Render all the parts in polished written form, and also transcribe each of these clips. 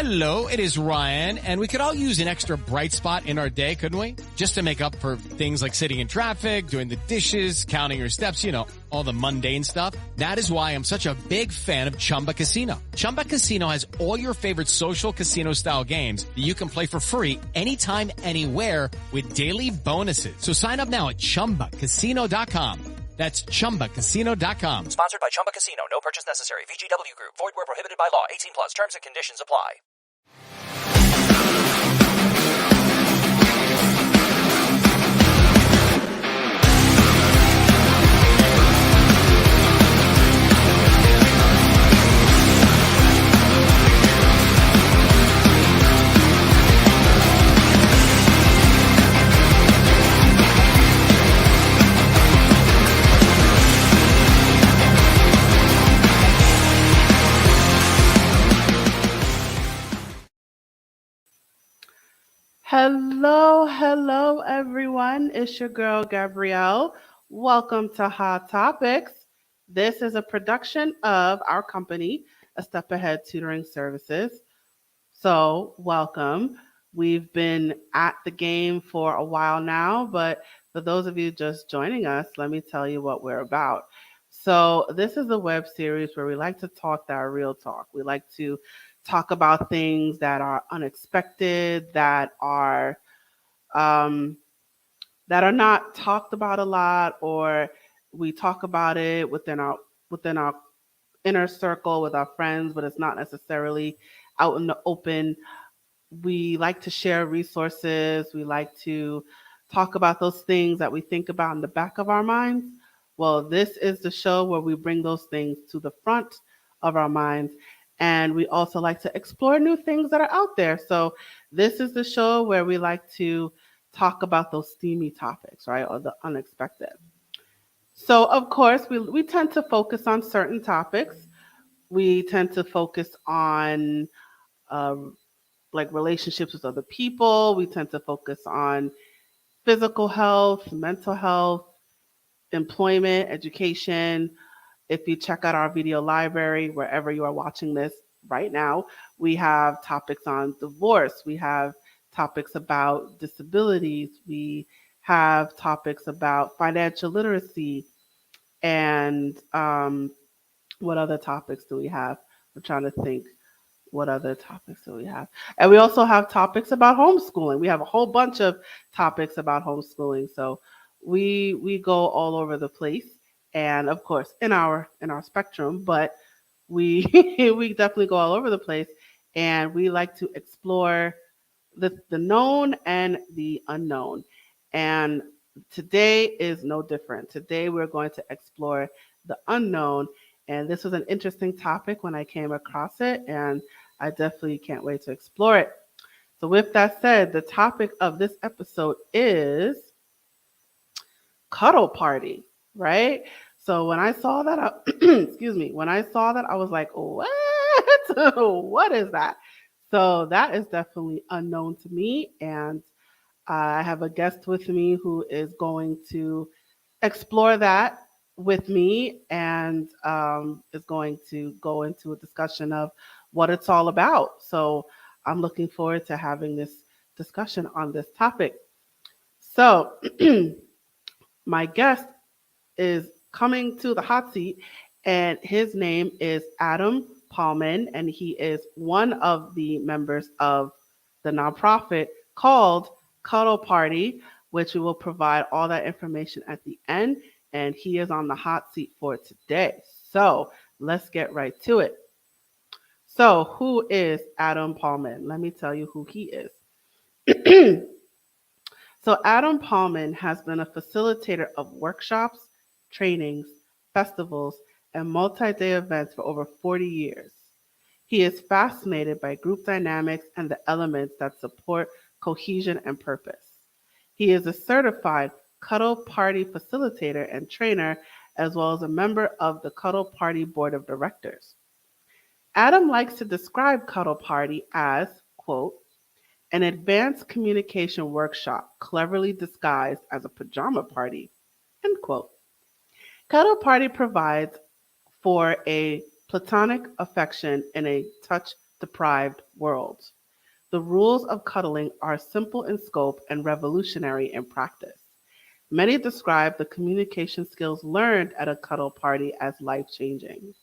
Hello, it is Ryan, and we could all use an extra bright spot in our day, couldn't we? Just to make up for things like sitting in traffic, doing the dishes, counting your steps, you know, all the mundane stuff. That is why I'm such a big fan of Chumba Casino. Chumba Casino has all your favorite social casino-style games that you can play for free anytime, anywhere with daily bonuses. So sign up now at ChumbaCasino.com. That's ChumbaCasino.com. Sponsored by Chumba Casino. No purchase necessary. VGW Group. Void where prohibited by law. 18 plus. Terms and conditions apply. Hello, everyone. It's your girl, Gabrielle. Welcome to Hot Topics. This is a production of our company, A Step Ahead Tutoring Services. So, welcome. We've been at the game for a while now, but for those of you just joining us, let me tell you what we're about. So, this is a web series where we like to talk that are real talk. We like to talk about things that are unexpected, that are not talked about a lot, or we talk about it within our inner circle with our friends, but it's not necessarily out in the open. We like to share resources. We like to talk about those things that we think about in the back of our minds. Well, this is the show where we bring those things to the front of our minds. And we also like to explore new things that are out there. So this is the show where we like to talk about those steamy topics, right? Or the unexpected. So, of course, we tend to focus on certain topics. We tend to focus on like relationships with other people. We tend to focus on physical health, mental health, employment, education. If you check out our video library, wherever you are watching this right now, we have topics on divorce. We have topics about disabilities. We have topics about financial literacy. And what other topics do we have? I'm trying to think. What other topics do we have? And we also have topics about homeschooling. We have a whole bunch of topics about homeschooling. So we go all over the place. And of course, in our spectrum, but we we definitely go all over the place, and we like to explore the known and the unknown. And today is no different. Today we're going to explore the unknown, and this was an interesting topic when I came across it, and I definitely can't wait to explore it. So with that said, the topic of this episode is Cuddle Party. Right? So when I saw that, I was like, what? What is that? So that is definitely unknown to me. And I have a guest with me who is going to explore that with me, and is going to go into a discussion of what it's all about. So I'm looking forward to having this discussion on this topic. So my guest is coming to the hot seat, and his name is Adam Paulman, and he is one of the members of the nonprofit called Cuddle Party, which we will provide all that information at the end, and he is on the hot seat for today. So let's get right to it. So who is Adam Paulman? Let me tell you who he is. So Adam Paulman has been a facilitator of workshops, trainings, festivals, and multi-day events for over 40 years. He is fascinated by group dynamics and the elements that support cohesion and purpose. He is a certified Cuddle Party facilitator and trainer, as well as a member of the Cuddle Party Board of Directors. Adam likes to describe Cuddle Party as, quote, an advanced communication workshop cleverly disguised as a pajama party, end quote. Cuddle Party provides for a platonic affection in a touch touch-deprived world. The rules of cuddling are simple in scope and revolutionary in practice. Many describe the communication skills learned at a cuddle party as life-changing.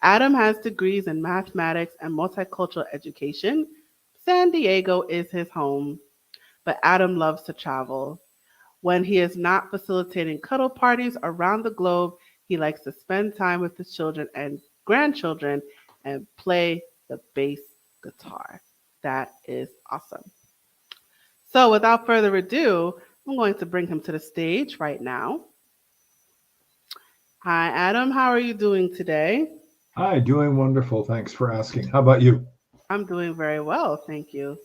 Adam has degrees in mathematics and multicultural education. San Diego is his home, but Adam loves to travel. When he is not facilitating cuddle parties around the globe, he likes to spend time with his children and grandchildren and play the bass guitar. That is awesome. So, without further ado, I'm going to bring him to the stage right now. Hi, Adam. How are you doing today? Hi, doing wonderful. Thanks for asking. How about you? I'm doing very well, thank you.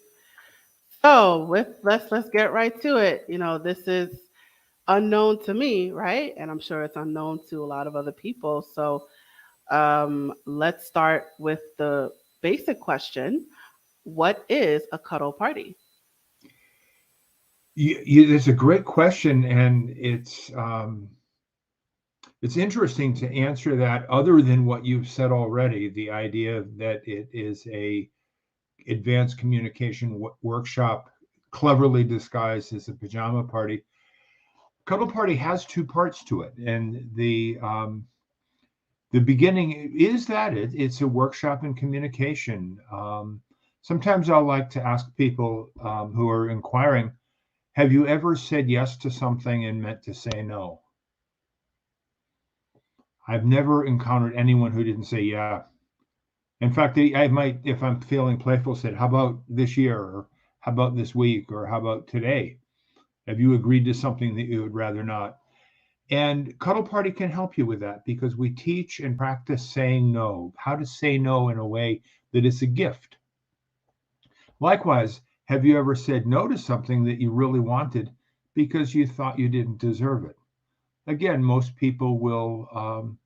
So, let's get right to it. This is unknown to me, right? And I'm sure it's unknown to a lot of other people. So, let's start with the basic question: what is a cuddle party? It's a great question, and it's interesting to answer that. Other than what you've said already, the idea that it is a advanced communication workshop, cleverly disguised as a pajama party. Cuddle Party has two parts to it, and the beginning is that it's a workshop in communication. Sometimes I like to ask people who are inquiring, have you ever said yes to something and meant to say no? I've never encountered anyone who didn't say yeah. In fact, I might, if I'm feeling playful, say, how about this year? Or how about this week? Or how about today? Have you agreed to something that you would rather not? And Cuddle Party can help you with that because we teach and practice saying no, how to say no in a way that is a gift. Likewise, have you ever said no to something that you really wanted because you thought you didn't deserve it? Again, most people will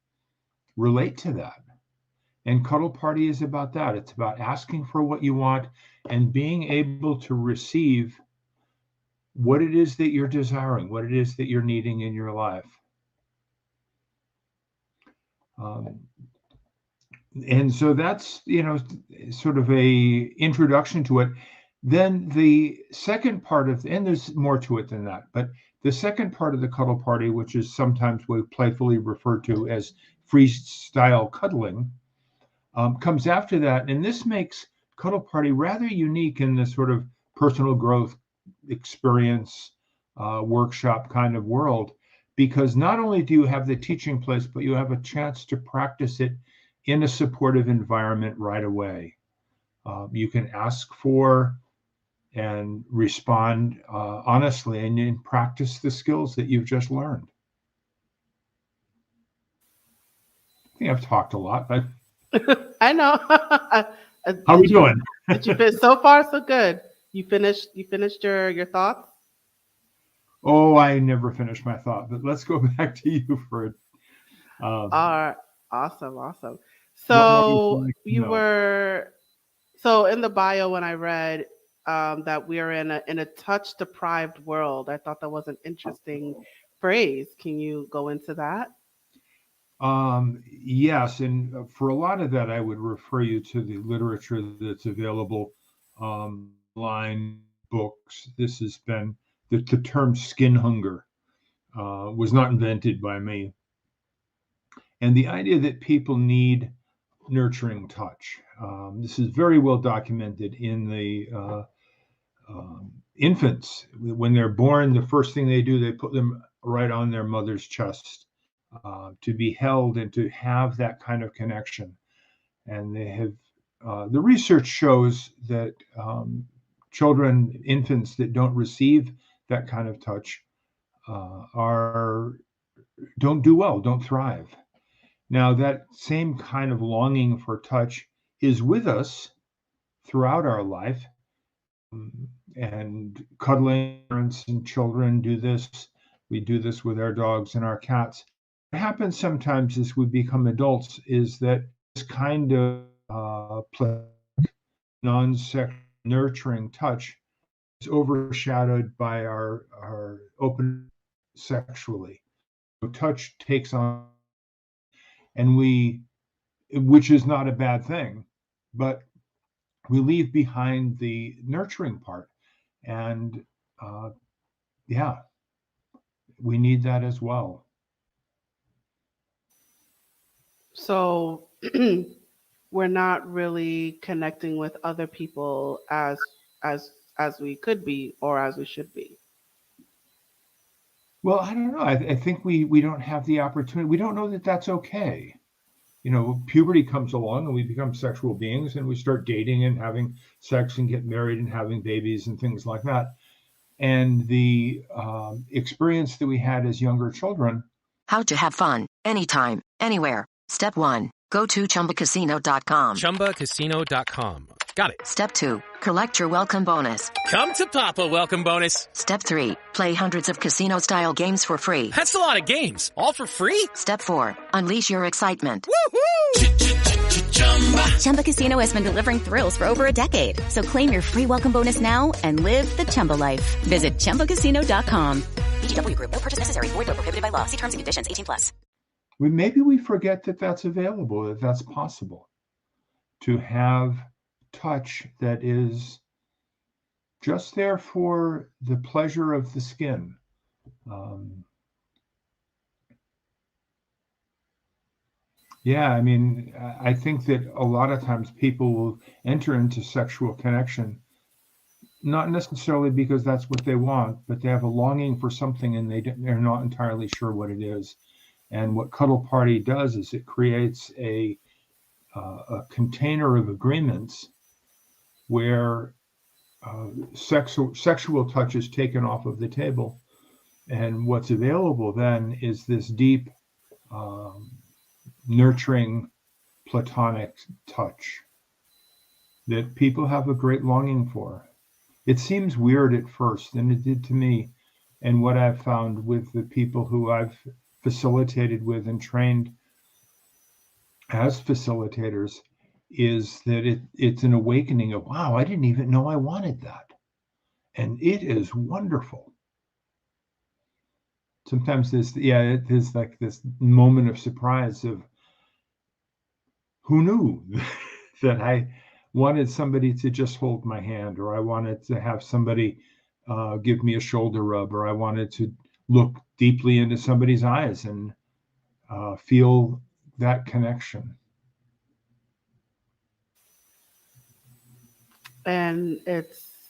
relate to that. And Cuddle Party is about that. It's about asking for what you want and being able to receive what it is that you're desiring, what it is that you're needing in your life. And so that's, sort of a introduction to it. Then the second part of, and there's more to it than that, but the second part of the Cuddle Party, which is sometimes we playfully refer to as freestyle cuddling, comes after that. And this makes Cuddle Party rather unique in this sort of personal growth experience workshop kind of world, because not only do you have the teaching place, but you have a chance to practice it in a supportive environment right away. You can ask for and respond honestly and practice the skills that you've just learned. I think I've talked a lot, but I know. How are we doing? Did you finish? So far, so good. You finished your thoughts? Oh, I never finished my thought, but let's go back to you for it. All right. Awesome. What So like you were in the bio when I read that we are in a touch deprived world. I thought that was an interesting phrase. Can you go into that? Yes, and for a lot of that, I would refer you to the literature that's available, online books. This has been the term skin hunger was not invented by me. And the idea that people need nurturing touch. This is very well documented in the infants. When they're born, the first thing they do, they put them right on their mother's chest to be held and to have that kind of connection. And they have, the research shows that children, infants that don't receive that kind of touch don't do well, don't thrive. Now, that same kind of longing for touch is with us throughout our life. And cuddling, parents and children do this. We do this with our dogs and our cats. What happens sometimes as we become adults is that this kind of non-sexual nurturing touch is overshadowed by our open sexually. So touch takes on, and which is not a bad thing, but we leave behind the nurturing part. And yeah, we need that as well. So we're not really connecting with other people as we could be or as we should be. Well, I don't know. I think we don't have the opportunity. We don't know that that's okay. Puberty comes along and we become sexual beings and we start dating and having sex and get married and having babies and things like that. And the experience that we had as younger children. How to have fun, anytime, anywhere. Step 1. Go to ChumbaCasino.com. ChumbaCasino.com. Got it. Step 2. Collect your welcome bonus. Come to Papa welcome bonus. Step 3. Play hundreds of casino-style games for free. That's a lot of games. All for free? Step 4. Unleash your excitement. Woohoo! Chumba Casino has been delivering thrills for over a decade. So claim your free welcome bonus now and live the Chumba life. Visit ChumbaCasino.com. VGW Group. No purchase necessary. Void where prohibited by law. See terms and conditions. 18+. Maybe we forget that that's available, that that's possible. To have touch that is just there for the pleasure of the skin. Yeah, I mean, I think that a lot of times people will enter into sexual connection, not necessarily because that's what they want, but they have a longing for something and they're not entirely sure what it is. And what Cuddle Party does is it creates a container of agreements where sexual touch is taken off of the table. And what's available then is this deep, nurturing, platonic touch that people have a great longing for. It seems weird at first, and it did to me. And what I've found with the people who I've facilitated with and trained as facilitators is that it's an awakening of, wow, I didn't even know I wanted that. And it is wonderful. Sometimes it is like this moment of surprise of, who knew that I wanted somebody to just hold my hand, or I wanted to have somebody give me a shoulder rub, or I wanted to look deeply into somebody's eyes and feel that connection. And it's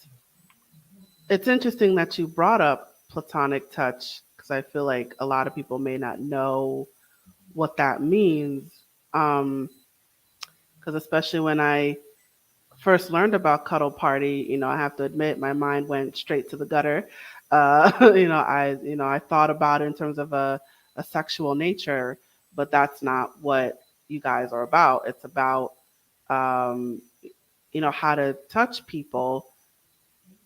interesting that you brought up platonic touch, because I feel like a lot of people may not know what that means. Because especially when I first learned about Cuddle Party, I have to admit my mind went straight to the gutter. I thought about it in terms of a sexual nature, but that's not what you guys are about. It's about how to touch people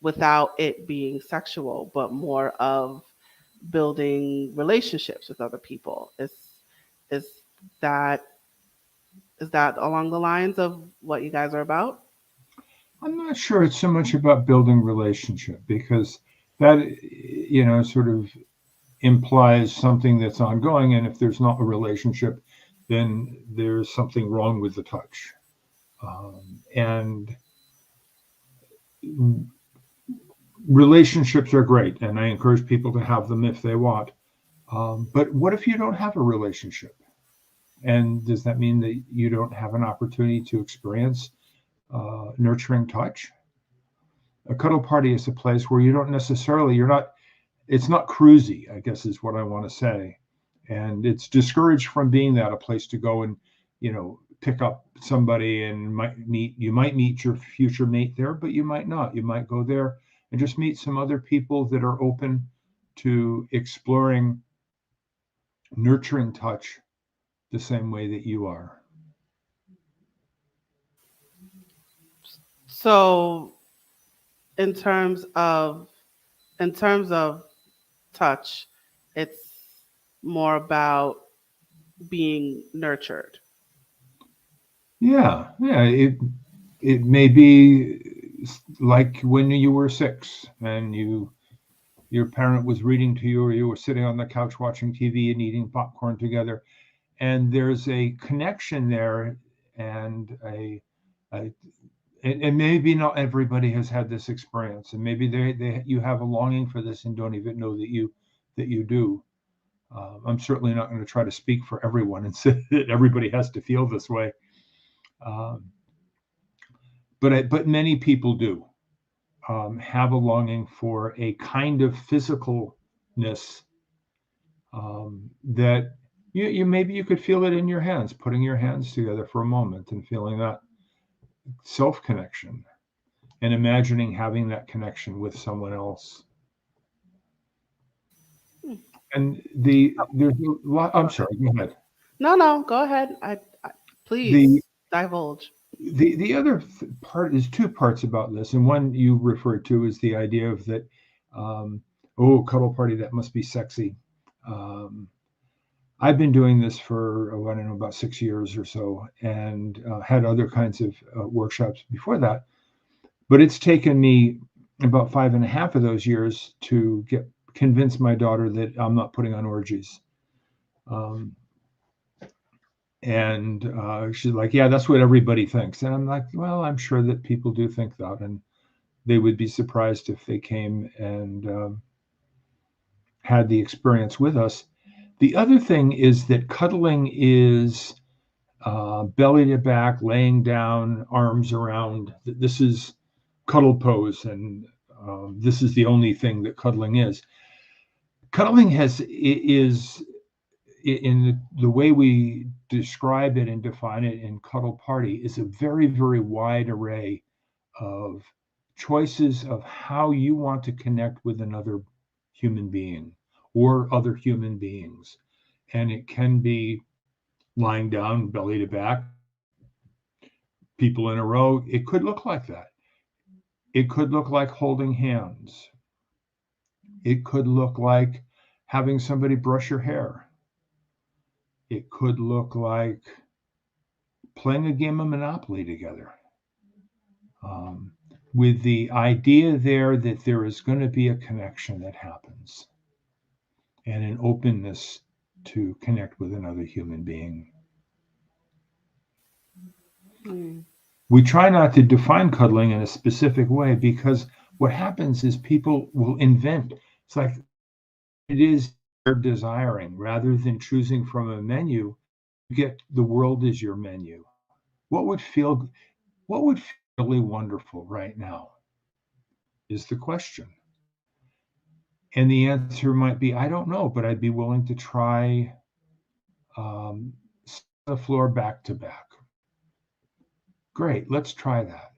without it being sexual, but more of building relationships with other people. Is that along the lines of what you guys are about? I'm not sure it's so much about building relationship, because that, sort of implies something that's ongoing. And if there's not a relationship, then there's something wrong with the touch. And relationships are great, and I encourage people to have them if they want. But what if you don't have a relationship? And does that mean that you don't have an opportunity to experience nurturing touch? A cuddle party is a place where it's not cruisy, I guess is what I want to say. And it's discouraged from being that, a place to go and, pick up somebody and you might meet your future mate there, but you might not. You might go there and just meet some other people that are open to exploring nurturing touch the same way that you are. So in terms of touch, it's more about being nurtured. Yeah. It may be like when you were 6 and your parent was reading to you, or you were sitting on the couch watching TV and eating popcorn together, and there's a connection there and an and maybe not everybody has had this experience, and maybe you have a longing for this and don't even know that you do. I'm certainly not going to try to speak for everyone and say that everybody has to feel this way, but many people do have a longing for a kind of physicalness that you maybe you could feel it in your hands, putting your hands together for a moment and feeling that self-connection and imagining having that connection with someone else. And there's a lot. I'm sorry, go ahead. No, go ahead. Please divulge. The other part is two parts about this, and one you referred to is the idea of that. Cuddle party, that must be sexy. I've been doing this for I don't know, about 6 years or so, and had other kinds of workshops before that. But it's taken me about 5.5 of those years to convince my daughter that I'm not putting on orgies. And she's like, yeah, that's what everybody thinks. And I'm like, well, I'm sure that people do think that, and they would be surprised if they came and had the experience with us. The other thing is that cuddling is belly to back, laying down, arms around. This is cuddle pose, and this is the only thing that cuddling is. Cuddling is in the way we describe it and define it in Cuddle Party is a very, very wide array of choices of how you want to connect with another human being or other human beings. And it can be lying down, belly to back, people in a row. It could look like that. It could look like holding hands. It could look like having somebody brush your hair. It could look like playing a game of Monopoly together. With the idea there that there is going to be a connection that happens and an openness to connect with another human being. We try not to define cuddling in a specific way, because what happens is people will invent. It's like it is they're desiring, rather than choosing from a menu. You get the world as your menu. What would feel really wonderful right now is the question. And the answer might be, I don't know, but I'd be willing to try the floor back to back. Great, let's try that.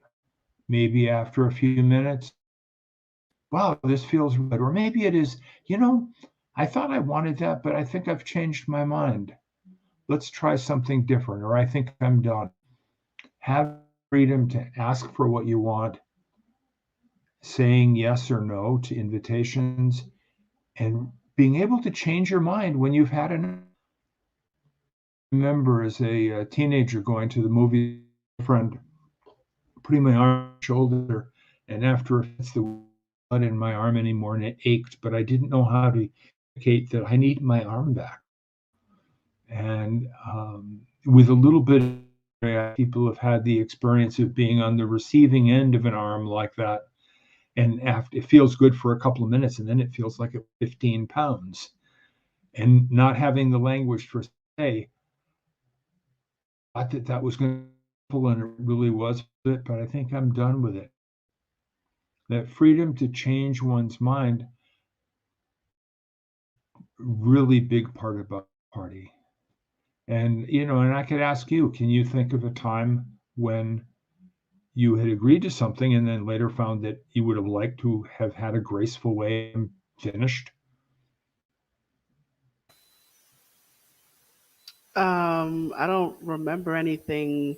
Maybe after a few minutes, wow, this feels good. Or maybe it is, I thought I wanted that, but I think I've changed my mind. Let's try something different, or I think I'm done. Have freedom to ask for what you want, saying yes or no to invitations, and being able to change your mind when you've had enough. I remember as a teenager going to the movie, friend putting my arm on my shoulder, and after it's the blood in my arm anymore, and it ached, but I didn't know how to indicate that I need my arm back. And with a little bit of people have had the experience of being on the receiving end of an arm like that, and after it feels good for a couple of minutes, and then it feels like 15 pounds, and not having the language for say, I thought that was going to pull, and it really was it, but I think I'm done with it. That freedom to change one's mind, really big part about the party. And, and I could ask you, can you think of a time when you had agreed to something and then later found that you would have liked to have had a graceful way and finished? I don't remember anything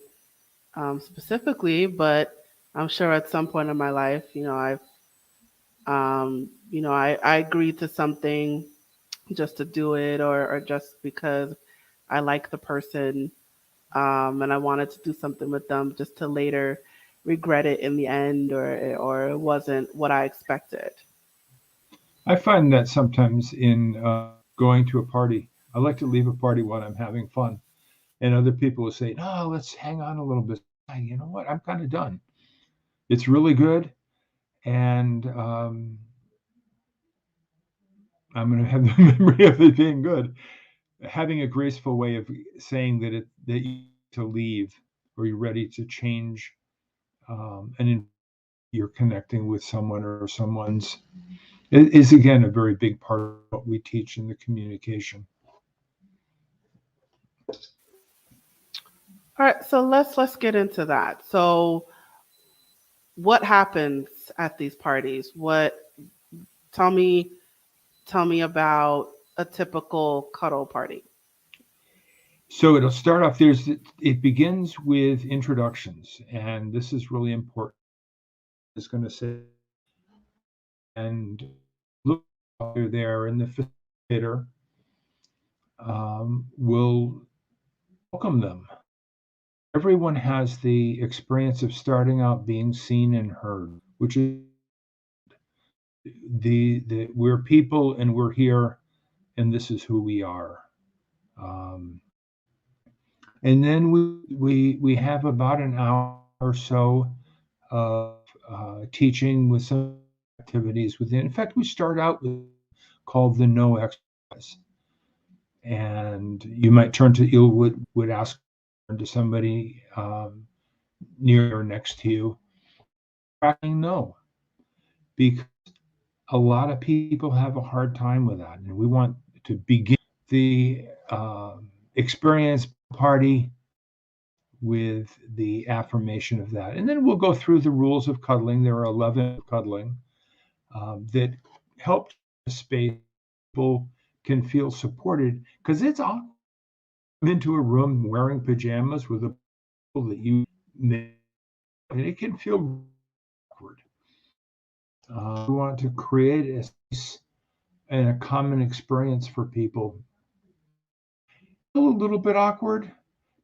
specifically, but I'm sure at some point in my life, I agreed to something just to do it, or just because I like the person, and I wanted to do something with them, just to later regret it in the end, or it wasn't what I expected. I find that sometimes in going to a party, I like to leave a party when I'm having fun, and other people will say, "No, let's hang on a little bit." You know what? I'm kind of done. It's really good. And I'm going to have the memory of it being good. Having a graceful way of saying that you need to leave, or you're ready to change, and you're connecting with someone or someone's, is again a very big part of what we teach in the communication. All right, so let's get into that. So what happens at these parties? Tell me about a typical cuddle party. So it'll start off, it begins with introductions, and this is really important. It's going to say, and look there, and the facilitator will welcome them. Everyone has the experience of starting out being seen and heard, which is we're people and we're here, and this is who we are. And then we have about an hour or so of teaching with some activities within. In fact, we start out with called the no exercise, and you might would ask to somebody near or next to you, practicing no, because a lot of people have a hard time with that, and we want to begin the experience party with the affirmation of that. And then we'll go through the rules of cuddling. There are 11 of cuddling that help space people can feel supported, because it's awkward into a room wearing pajamas with a people that you make, and it can feel awkward. We want to create a space and a common experience for people. A little bit awkward,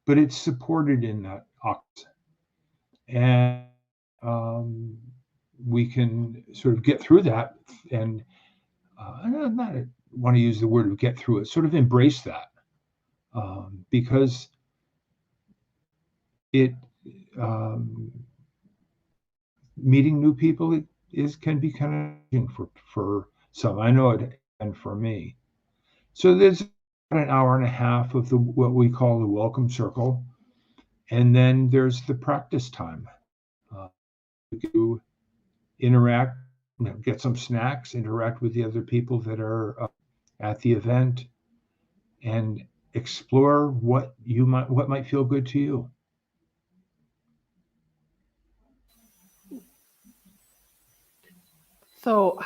but it's supported in that awkward. And we can sort of get through that, and I don't want to use the word of get through it, sort of embrace that, because it meeting new people can be kind of for some. I know it, and for me. So there's about an hour and a half of what we call the welcome circle, and then there's the practice time. You interact, get some snacks, interact with the other people that are at the event, and explore what might feel good to you. So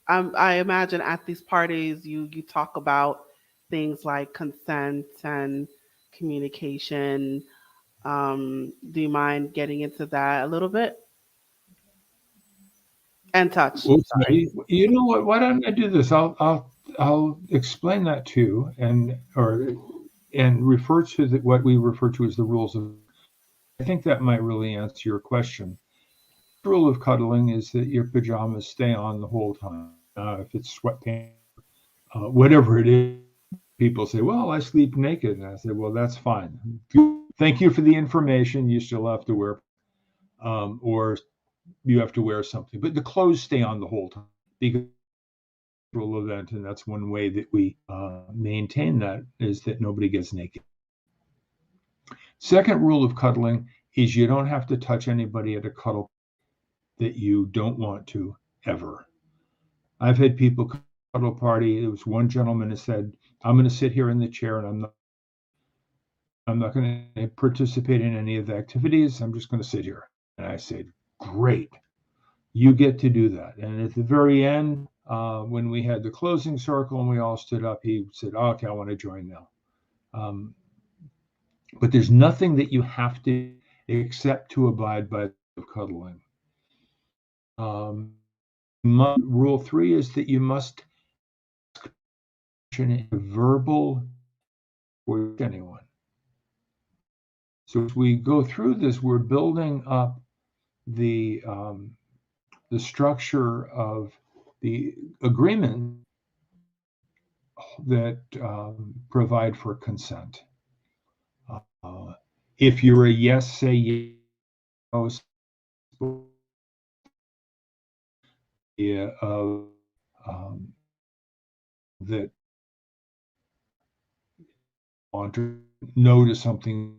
I imagine at these parties you talk about things like consent and communication. Do you mind getting into that a little bit? And touch. Okay. You know what? Why don't I do this? I'll explain that too, and refer to what we refer to as the rules of. I think that might really answer your question. The rule of cuddling is that your pajamas stay on the whole time. If it's sweatpants, whatever it is, people say, "Well, I sleep naked," and I say, "Well, that's fine. Thank you for the information. You still have to wear, or you have to wear something, but the clothes stay on the whole time because it's a cultural event, and that's one way that we maintain that, is that nobody gets naked." Second rule of cuddling is you don't have to touch anybody at a cuddle that you don't want to ever. I've had people come to a cuddle party. There was one gentleman who said, "I'm going to sit here in the chair, and I'm not going to participate in any of the activities. I'm just going to sit here." And I said, "Great, you get to do that." And at the very end, when we had the closing circle and we all stood up, he said, "Oh, okay, I want to join now." But there's nothing that you have to accept to abide by cuddling. Rule 3 is that you must verbal for anyone. So as we go through this, we're building up the structure of the agreement that provide for consent. If you're a yes, say yes. Of that want to notice something.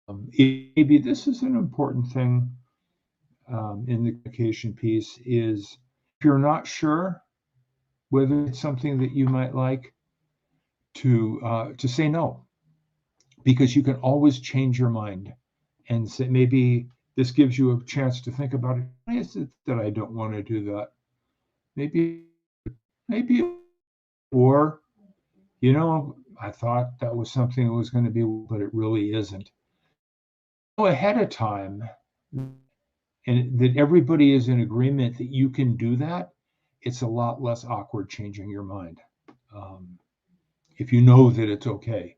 Maybe this is an important thing in the communication piece is if you're not sure whether it's something that you might like to say no, because you can always change your mind and say maybe this gives you a chance to think about it. Why is it that I don't want to do that? Maybe, or I thought that was something that was going to be, but it really isn't. Know ahead of time, and that everybody is in agreement that you can do that. It's a lot less awkward changing your mind if you know that it's okay.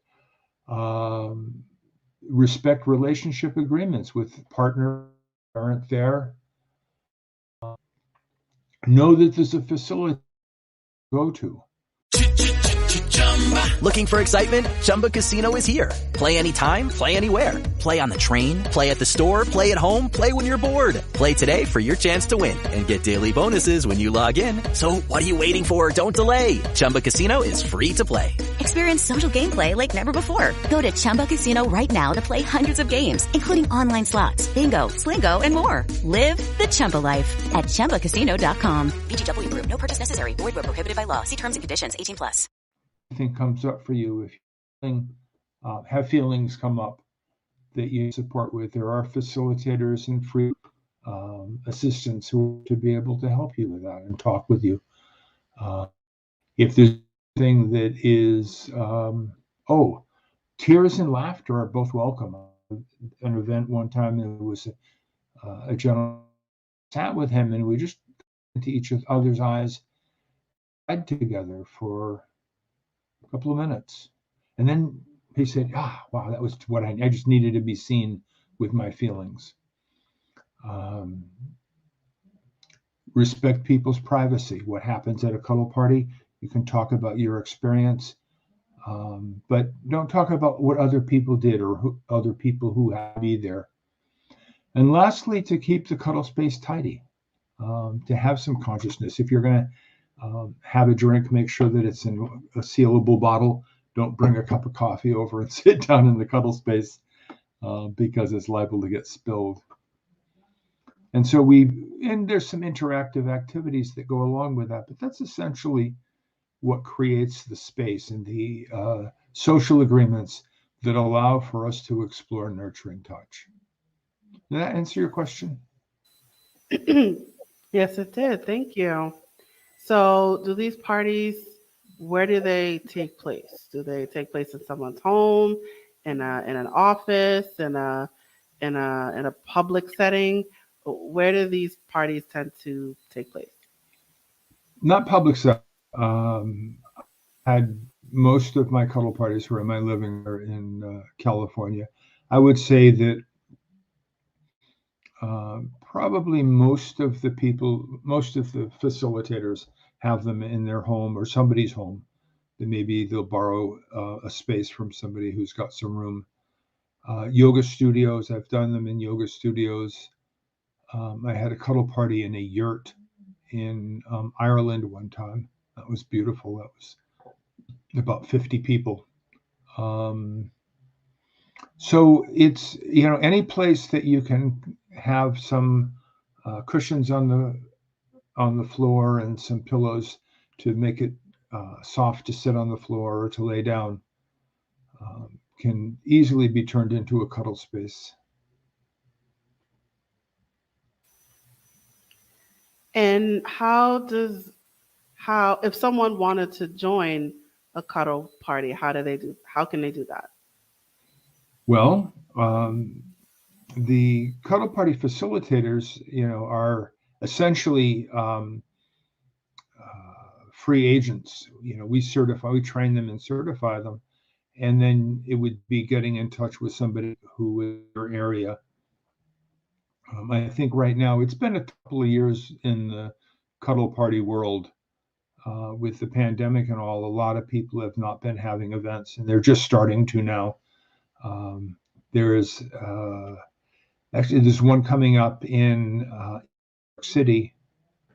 Respect relationship agreements with partners that aren't there. Know that there's a facility to go to. Looking for excitement? Chumba Casino is here. Play anytime, play anywhere. Play on the train, play at the store, play at home, play when you're bored. Play today for your chance to win and get daily bonuses when you log in. So what are you waiting for? Don't delay. Chumba Casino is free to play. Experience social gameplay like never before. Go to Chumba Casino right now to play hundreds of games, including online slots, bingo, Slingo, and more. Live the Chumba life at ChumbaCasino.com. VGW Group. No purchase necessary. Void where prohibited by law. See terms and conditions. 18+. Anything comes up for you, if you have feelings come up that you support with, there are facilitators and free assistants who to be able to help you with that and talk with you. If there's anything that is, tears and laughter are both welcome. An event one time, there was a gentleman sat with him, and we just into each other's eyes, cried together for a couple of minutes, and then he said, wow, that was what I just needed to be seen with my feelings. Respect people's privacy. What happens at a cuddle party, you can talk about your experience, but don't talk about what other people did or other people who have to be there. And lastly, to keep the cuddle space tidy, to have some consciousness. If you're going to have a drink, make sure that it's in a sealable bottle. Don't bring a cup of coffee over and sit down in the cuddle space because it's liable to get spilled. And so there's some interactive activities that go along with that, but that's essentially what creates the space and the social agreements that allow for us to explore nurturing touch. Did that answer your question? Yes, it did. Thank you. So do these parties, where do they take place? Do they take place in someone's home, in an office, in a public setting? Where do these parties tend to take place? Not public setting. Had most of my cuddle parties were in my living room in California. I would say that probably most of the facilitators have them in their home or somebody's home. Then maybe they'll borrow a space from somebody who's got some room. Yoga studios, I've done them in yoga studios. I had a cuddle party in a yurt in Ireland one time. That was beautiful. That was about 50 people. So it's, any place that you can have some cushions on the floor and some pillows to make it soft to sit on the floor or to lay down can easily be turned into a cuddle space. And if someone wanted to join a cuddle party, how can they do that? Well, the cuddle party facilitators, are essentially free agents. We train them and certify them, and then it would be getting in touch with somebody who is in your area. I think right now it's been a couple of years in the cuddle party world with the pandemic and all. A lot of people have not been having events, and they're just starting to now. There is actually there's one coming up in New York City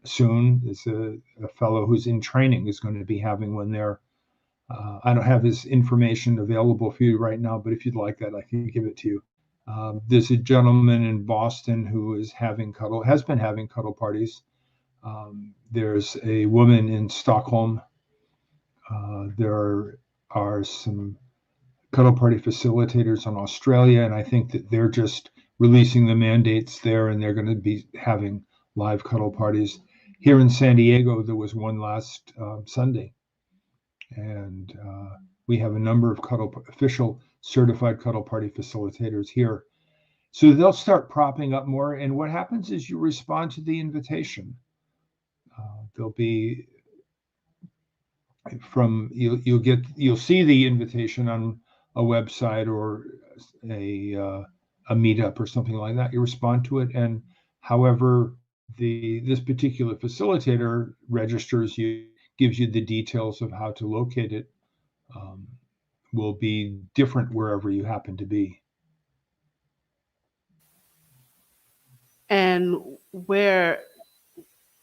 soon. There's a fellow who's in training is going to be having one there. I don't have his information available for you right now, but if you'd like that, I can give it to you. There's a gentleman in Boston who has been having cuddle parties. There's a woman in Stockholm. There are some cuddle party facilitators in Australia, and I think that they're just releasing the mandates there, and they're going to be having live cuddle parties. Here in San Diego, there was one last Sunday, and we have a number of official certified cuddle party facilitators here. So they'll start propping up more, and what happens is you respond to the invitation. There'll be you'll see the invitation on a website or a meetup or something like that. You respond to it, and however this particular facilitator registers you, gives you the details of how to locate it, will be different wherever you happen to be. And where,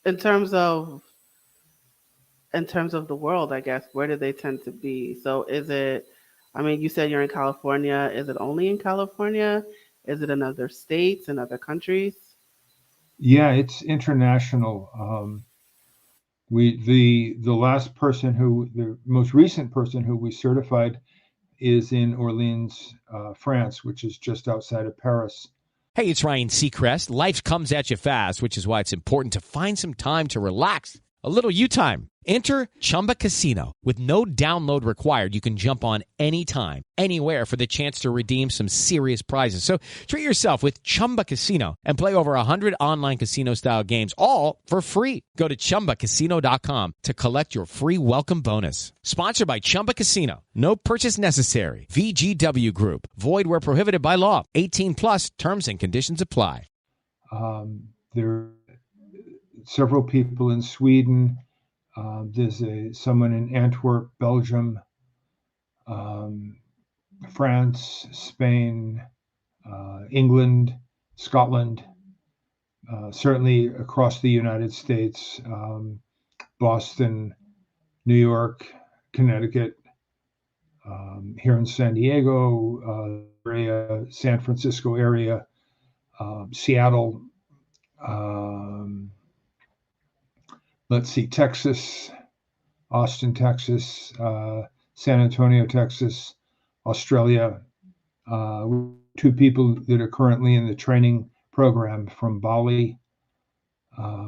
in terms of the world, I guess, where do they tend to be? So is it, I mean, you said you're in California. Is it only in California? Is it in other states and other countries? Yeah, it's international. The most recent person who we certified is in Orleans, France, which is just outside of Paris. Hey, it's Ryan Seacrest. Life comes at you fast, which is why it's important to find some time to relax. A little you time. Enter Chumba Casino. With no download required, you can jump on anytime, anywhere for the chance to redeem some serious prizes. So treat yourself with Chumba Casino and play over 100 online casino-style games, all for free. Go to ChumbaCasino.com to collect your free welcome bonus. Sponsored by Chumba Casino. No purchase necessary. VGW Group. Void where prohibited by law. 18 plus. Terms and conditions apply. There are several people in Sweden. There's someone in Antwerp, Belgium, France, Spain, England, Scotland, certainly across the United States, Boston, New York, Connecticut, here in San Diego area, San Francisco area, Seattle, let's see, Texas, Austin, Texas, San Antonio, Texas, Australia. Two people that are currently in the training program from Bali.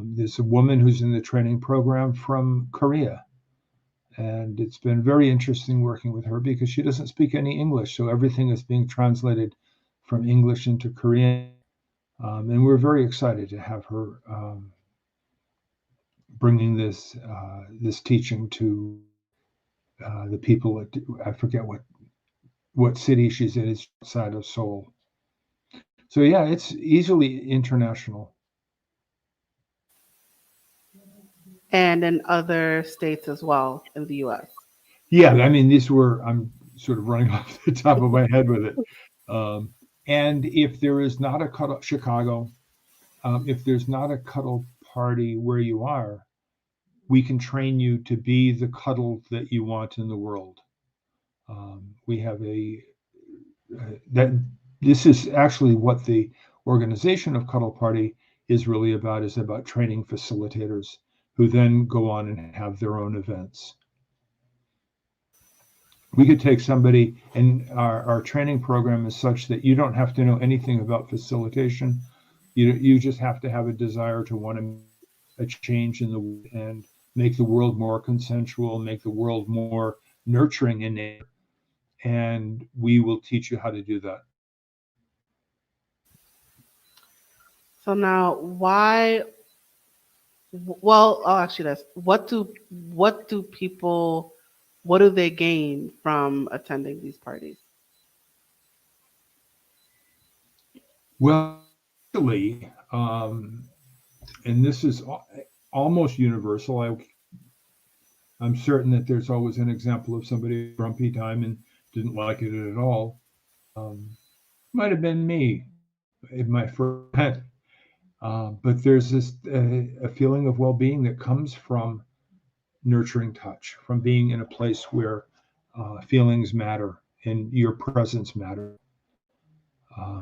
There's a woman who's in the training program from Korea. And it's been very interesting working with her because she doesn't speak any English. So everything is being translated from English into Korean. And we're very excited to have her bringing this teaching to the people I forget what city she's in. It's outside of Seoul. So yeah, it's easily international. And in other states as well in the U.S. Yeah, I mean, I'm sort of running off the top of my head with it. And if there is not a cuddle, Chicago, if there's not a cuddle party where you are, we can train you to be the cuddle that you want in the world. We have this is actually what the organization of Cuddle Party is really about, is about training facilitators who then go on and have their own events. We could take somebody, and our training program is such that you don't have to know anything about facilitation. You just have to have a desire to want to make a change and make the world more consensual, make the world more nurturing in nature, and we will teach you how to do that. So now, what do they gain from attending these parties? Well, actually, and this is almost universal. I'm certain that there's always an example of somebody grumpy time and didn't like it at all. Might have been me in my first pet. But there's this a feeling of well-being that comes from nurturing touch, from being in a place where feelings matter and your presence matter. Uh,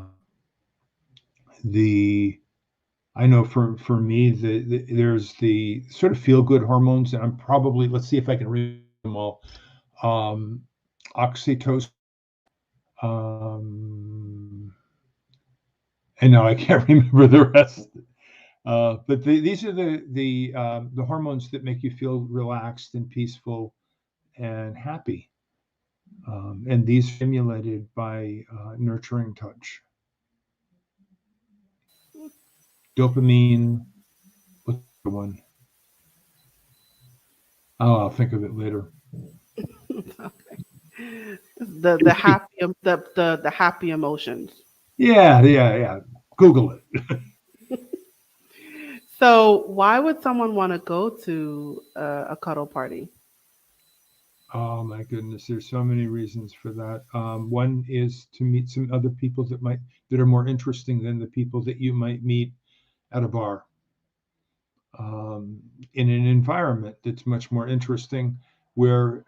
I know for me, there's the sort of feel-good hormones, and I'm probably, let's see if I can read them all. Oxytocin, and now I can't remember the rest. But these are the hormones that make you feel relaxed and peaceful and happy, and these are stimulated by nurturing touch. Dopamine. What's the one? Oh, I'll think of it later. Okay. The happy the happy emotions. Yeah. Google it. So why would someone want to go to a cuddle party? Oh my goodness, there's so many reasons for that. One is to meet some other people that are more interesting than the people that you might meet at a bar. In an environment that's much more interesting, where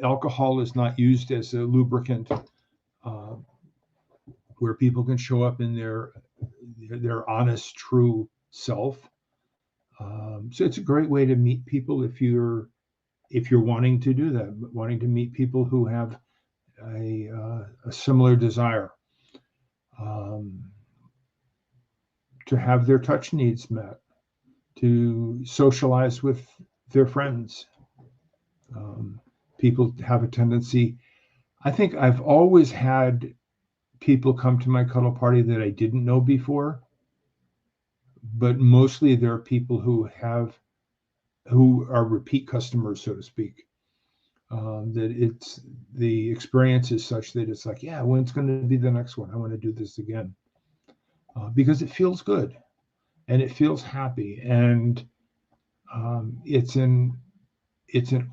alcohol is not used as a lubricant, where people can show up in their honest, true self. So it's a great way to meet people if you're wanting to do that, wanting to meet people who have a similar desire, to have their touch needs met, to socialize with their friends. People have a tendency. I think I've always had people come to my cuddle party that I didn't know before, but mostly there are people who are repeat customers, so to speak. That the experience is such that it's like, yeah, when's going to be the next one? I want to do this again, because it feels good and it feels happy, and it's an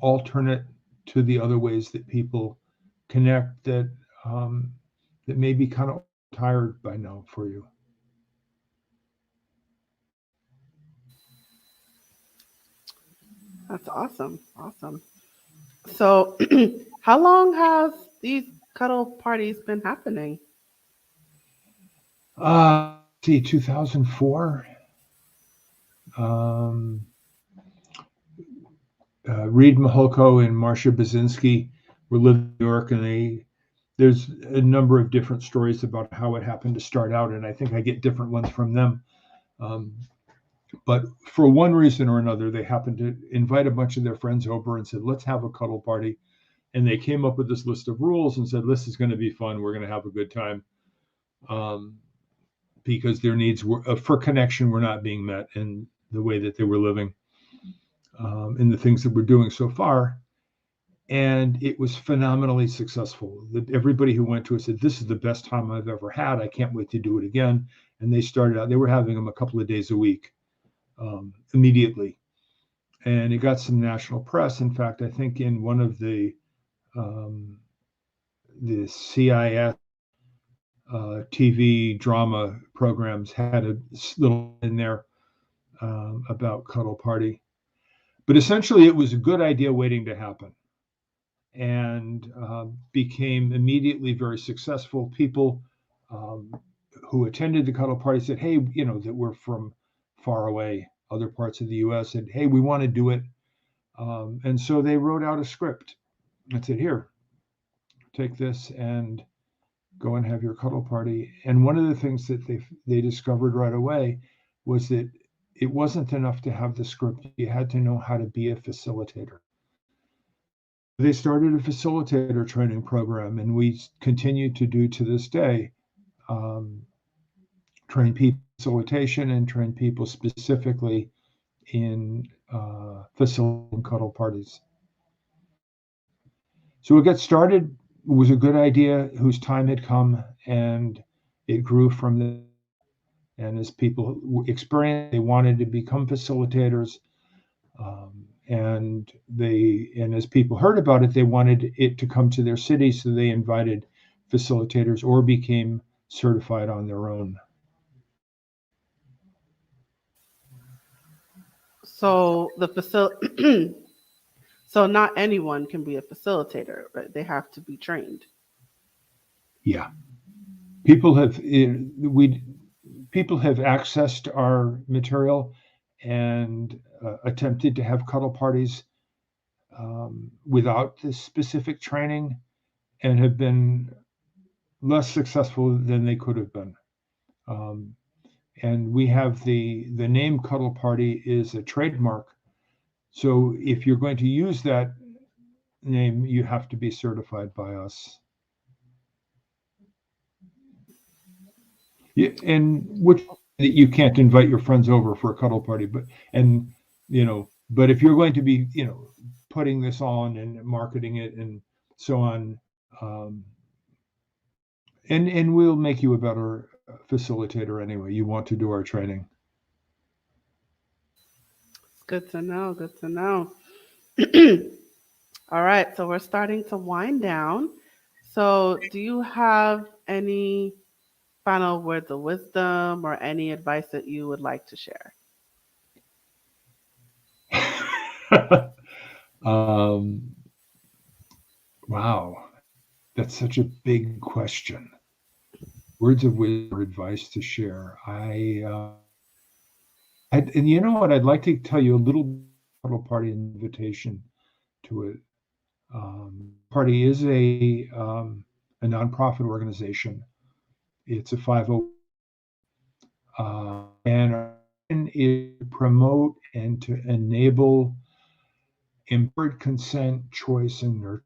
alternate to the other ways that people connect that may be kind of tired by now for you. That's awesome. Awesome. So how long have these cuddle parties been happening? 2004. Reed Mihalko and Marcia Basinski were living in New York, and there's a number of different stories about how it happened to start out, and I think I get different ones from them. But for one reason or another, they happened to invite a bunch of their friends over and said, let's have a cuddle party. And they came up with this list of rules and said, this is going to be fun. We're going to have a good time. Because their needs for connection were not being met in the way that they were living, in the things that we're doing so far. And it was phenomenally successful. Everybody who went to it said, this is the best time I've ever had. I can't wait to do it again. And they were having them a couple of days a week, immediately. And it got some national press. In fact, I think in one of the CIS TV drama programs had a little in there about Cuddle Party. But essentially, it was a good idea waiting to happen, and became immediately very successful. People who attended the Cuddle Party said, hey, that we're from far away, other parts of the U.S., said, hey, we want to do it. And so they wrote out a script and said, here, take this and go and have your cuddle party. And one of the things that they discovered right away was that it wasn't enough to have the script. You had to know how to be a facilitator. They started a facilitator training program, and we continue to do to this day, train people in facilitation and train people specifically in facilitating cuddle parties. So it got started. It was a good idea whose time had come, and it grew from there. And as people experienced, they wanted to become facilitators. And as people heard about it, they wanted it to come to their city. So they invited facilitators or became certified on their own. So so not anyone can be a facilitator, right? They have to be trained. Yeah, people have accessed our material and attempted to have cuddle parties without this specific training, and have been less successful than they could have been. And we have the name Cuddle Party is a trademark. So if you're going to use that name, you have to be certified by us. Yeah, and which you can't invite your friends over for a cuddle party, but if you're going to be putting this on and marketing it and so on, and we'll make you a better facilitator anyway. You want to do our training. Good to know. Good to know. All right, so we're starting to wind down. So do you have any final words of wisdom or any advice that you would like to share? Wow, that's such a big question. Words of wisdom or advice to share. And you know what? I'd like to tell you a little Cuddle Party invitation to it. Party is a nonprofit organization. It's a 50, and is to promote and to enable empowered consent, choice, and nurture.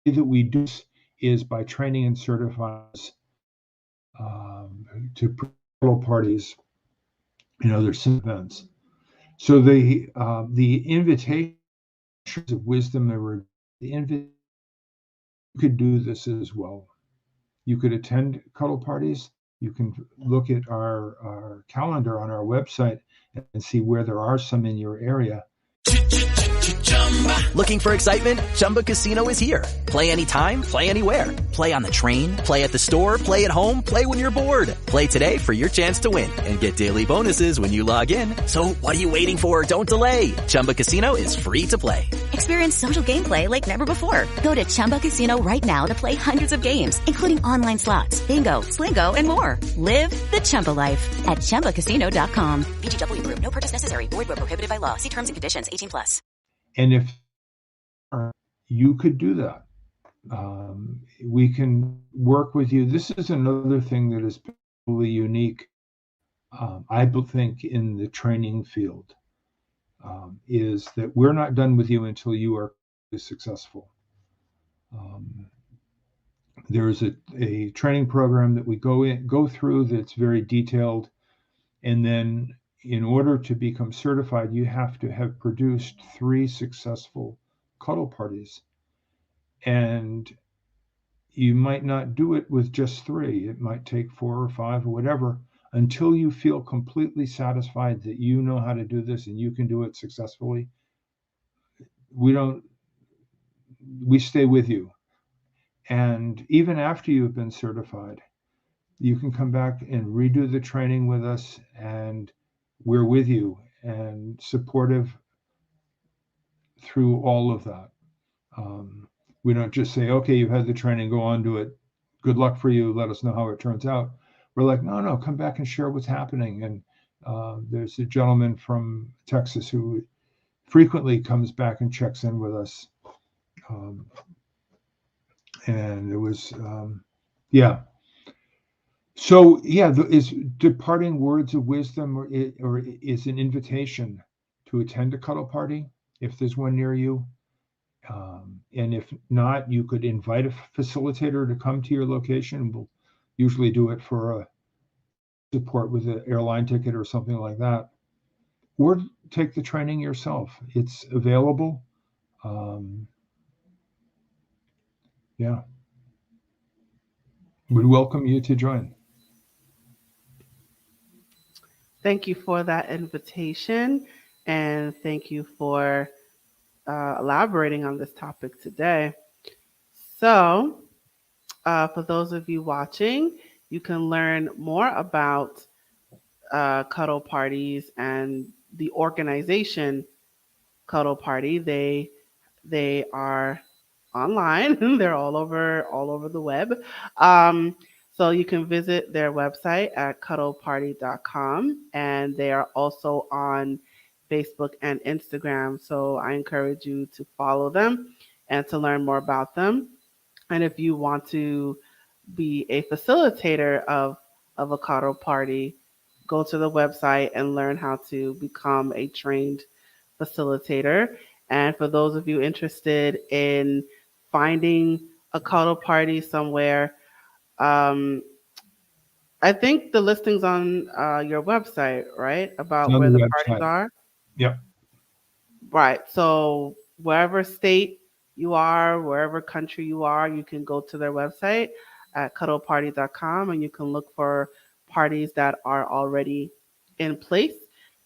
The way that we do this is by training and certifying to Cuddle Parties and other events. So the invitation of wisdom, you could do this as well. You could attend Cuddle Parties. You can look at our calendar on our website and see where there are some in your area. Looking for excitement? Chumba Casino is here. Play anytime, play anywhere. Play on the train, play at the store, play at home, play when you're bored. Play today for your chance to win and get daily bonuses when you log in. So what are you waiting for? Don't delay. Chumba Casino is free to play. Experience social gameplay like never before. Go to Chumba Casino right now to play hundreds of games, including online slots, bingo, Slingo, and more. Live the Chumba life at ChumbaCasino.com. VGW Group. No purchase necessary. Void where prohibited by law. See terms and conditions. 18+. And if you could do that, we can work with you. This is another thing that is really unique, I think, in the training field, is that we're not done with you until you are successful. There's a training program that we go through that's very detailed, and then in order to become certified, you have to have produced 3 successful cuddle parties. And you might not do it with just 3. It might take 4 or 5 or whatever, until you feel completely satisfied that you know how to do this and you can do it successfully. We stay with you. And even after you've been certified, you can come back and redo the training with us, and we're with you and supportive through all of that. We don't just say, okay, you've had the training, go on to it. Good luck for you. Let us know how it turns out. We're like, no, come back and share what's happening. And there's a gentleman from Texas who frequently comes back and checks in with us. And it was, So, is departing words of wisdom or is an invitation to attend a cuddle party if there's one near you. And if not, you could invite a facilitator to come to your location. We'll usually do it for a support with an airline ticket or something like that. Or take the training yourself. It's available. Would welcome you to join. Thank you for that invitation, and thank you for elaborating on this topic today. So, for those of you watching, you can learn more about Cuddle Parties and the organization Cuddle Party. They are online. They're all over the web. Um, so you can visit their website at cuddleparty.com, and they are also on Facebook and Instagram. So I encourage you to follow them and to learn more about them. And if you want to be a facilitator of a cuddle party, go to the website and learn how to become a trained facilitator. And for those of you interested in finding a cuddle party somewhere, um, I think the listing's on your website, right? About On where the the parties website. are. Yep. Right. So wherever state you are, wherever country you are, you can go to their website at cuddleparty.com and you can look for parties that are already in place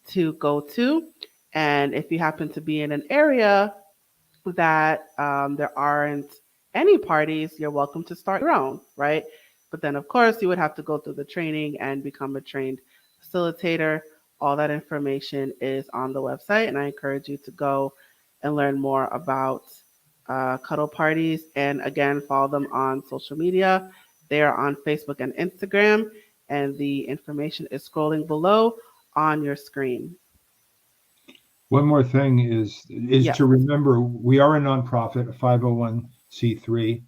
to go to. And if you happen to be in an area that there aren't any parties, you're welcome to start your own, right? But then, of course, you would have to go through the training and become a trained facilitator. All that information is on the website, and I encourage you to go and learn more about Cuddle Parties. And again, follow them on social media. They are on Facebook and Instagram, and the information is scrolling below on your screen. One more thing is Yes. to remember we are a nonprofit, a 501c3,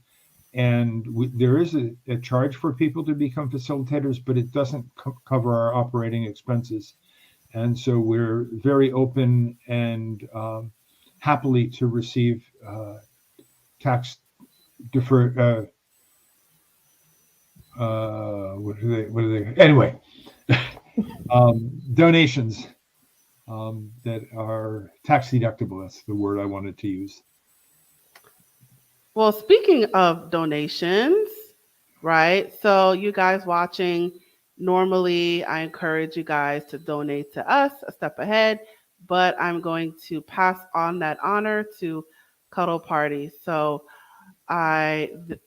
and there is a charge for people to become facilitators, but it doesn't cover our operating expenses. And so we're very open and happily to receive tax deferred. What are they? Anyway, donations that are tax deductible. That's the word I wanted to use. Well, speaking of donations, right? So you guys watching, normally I encourage you guys to donate to us a step ahead, but I'm going to pass on that honor to Cuddle Party. So I'm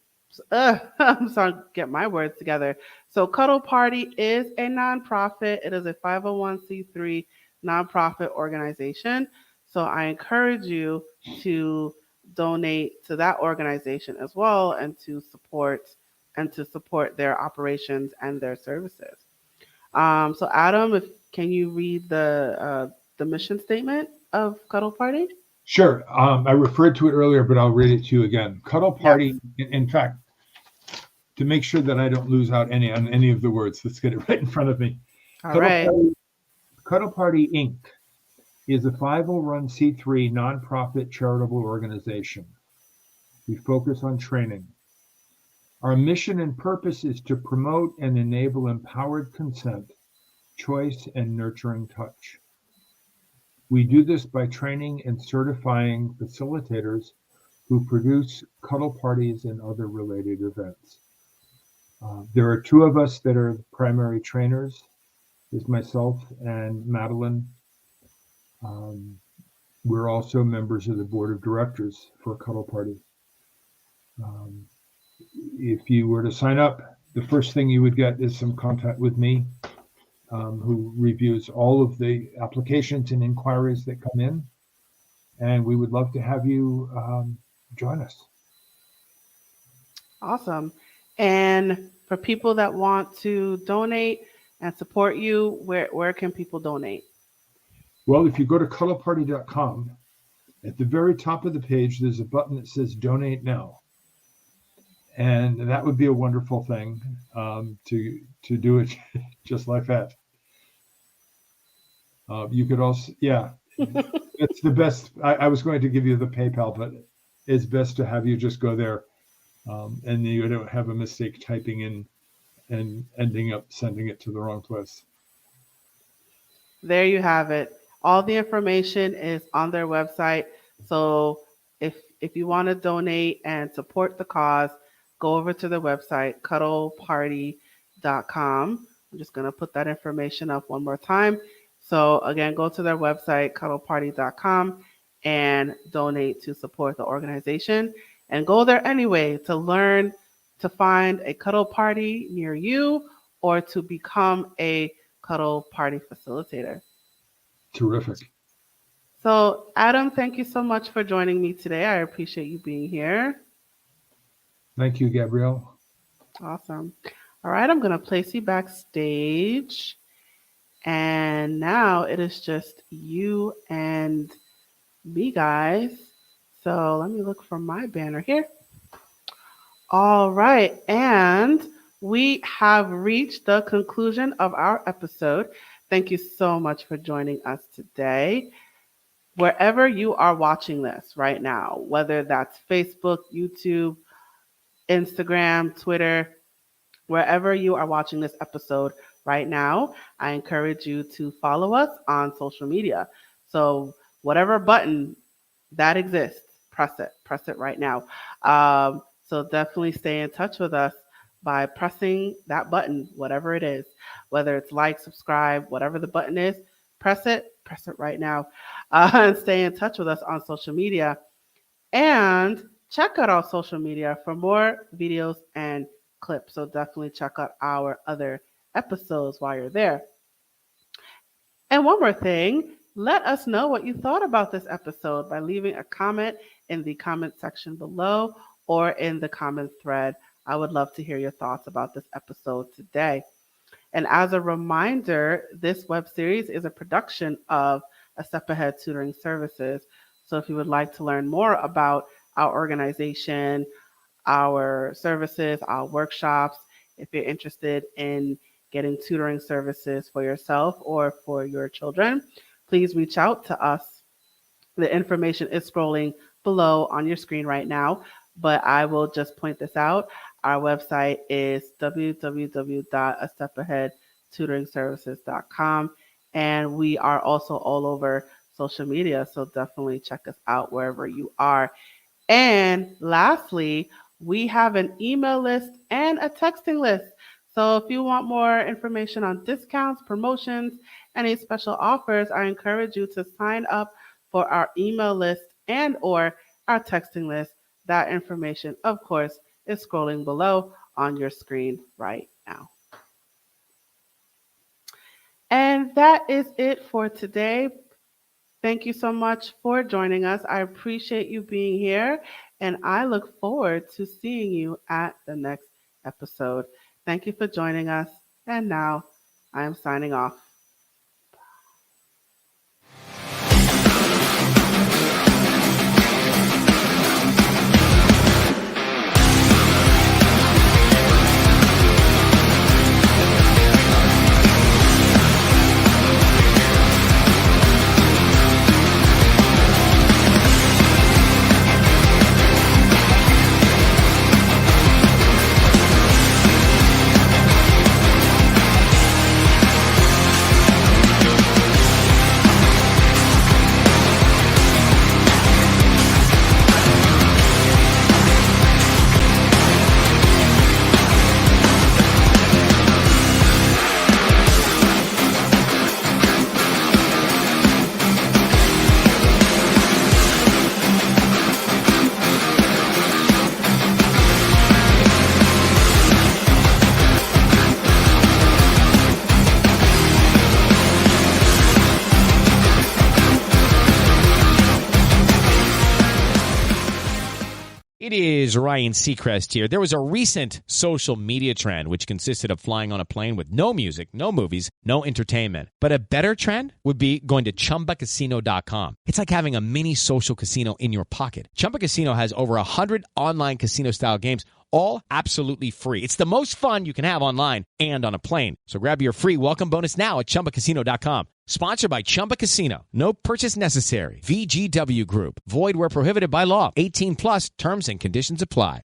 sorry to get my words together. So Cuddle Party is a nonprofit. It is a 501c3 nonprofit organization. So I encourage you to donate to that organization as well and to support their operations and their services. So Adam, can you read the mission statement of Cuddle Party? Sure. I referred to it earlier, but I'll read it to you again. Cuddle Party, yes. In fact, to make sure that I don't lose out on any of the words, let's get it right in front of me. Cuddle Party Inc. is a 501c3 nonprofit charitable organization. We focus on training. Our mission and purpose is to promote and enable empowered consent, choice, and nurturing touch. We do this by training and certifying facilitators who produce cuddle parties and other related events. There are two of us that are primary trainers. There's myself and Madeline. We're also members of the board of directors for Cuddle Party. If you were to sign up, the first thing you would get is some contact with me, who reviews all of the applications and inquiries that come in. And we would love to have you join us. Awesome. And for people that want to donate and support you, where can people donate? Well, if you go to cuddleparty.com, at the very top of the page, there's a button that says Donate Now. And that would be a wonderful thing to do it just like that. You could also, it's the best. I was going to give you the PayPal, but it's best to have you just go there, and you don't have a mistake typing in and ending up sending it to the wrong place. There you have it. All the information is on their website. So if you want to donate and support the cause, go over to the website, cuddleparty.com. I'm just going to put that information up one more time. So again, go to their website, cuddleparty.com, and donate to support the organization. and go there anyway to learn to find a cuddle party near you or to become a cuddle party facilitator. Terrific. So, Adam, thank you so much for joining me today. I appreciate you being here. Thank you, Gabrielle. Awesome. All right, I'm going to place you backstage. And now it is just you and me, guys. So let me look for my banner here. All right. And we have reached the conclusion of our episode. Thank you so much for joining us today. Wherever you are watching this right now, whether that's Facebook, YouTube, Instagram, Twitter, wherever you are watching this episode right now, I encourage you to follow us on social media. So whatever button that exists, press it right now. So definitely stay in touch with us by pressing that button, whatever it is, whether it's like, subscribe, whatever the button is, press it right now, and stay in touch with us on social media. And check out our social media for more videos and clips. So definitely check out our other episodes while you're there. And one more thing, let us know what you thought about this episode by leaving a comment in the comment section below or in the comment thread. I would love to hear your thoughts about this episode today. And as a reminder, this web series is a production of A Step Ahead Tutoring Services. So if you would like to learn more about our organization, our services, our workshops, if you're interested in getting tutoring services for yourself or for your children, please reach out to us. The information is scrolling below on your screen right now, but I will just point this out. Our website is www.astepAheadtutoringservices.com, and we are also all over social media, so definitely check us out wherever you are. And lastly, we have an email list and a texting list. So if you want more information on discounts, promotions, any special offers, I encourage you to sign up for our email list and or our texting list. That information, of course, is scrolling below on your screen right now. And that is it for today. Thank you so much for joining us. I appreciate you being here, and I look forward to seeing you at the next episode. Thank you for joining us, and now I am signing off. It is Ryan Seacrest here. There was a recent social media trend which consisted of flying on a plane with no music, no movies, no entertainment. But a better trend would be going to ChumbaCasino.com. It's like having a mini social casino in your pocket. Chumba Casino has over 100 online casino-style games, all absolutely free. It's the most fun you can have online and on a plane. So grab your free welcome bonus now at ChumbaCasino.com. Sponsored by Chumba Casino. No purchase necessary. VGW Group. Void where prohibited by law. 18 plus terms and conditions apply.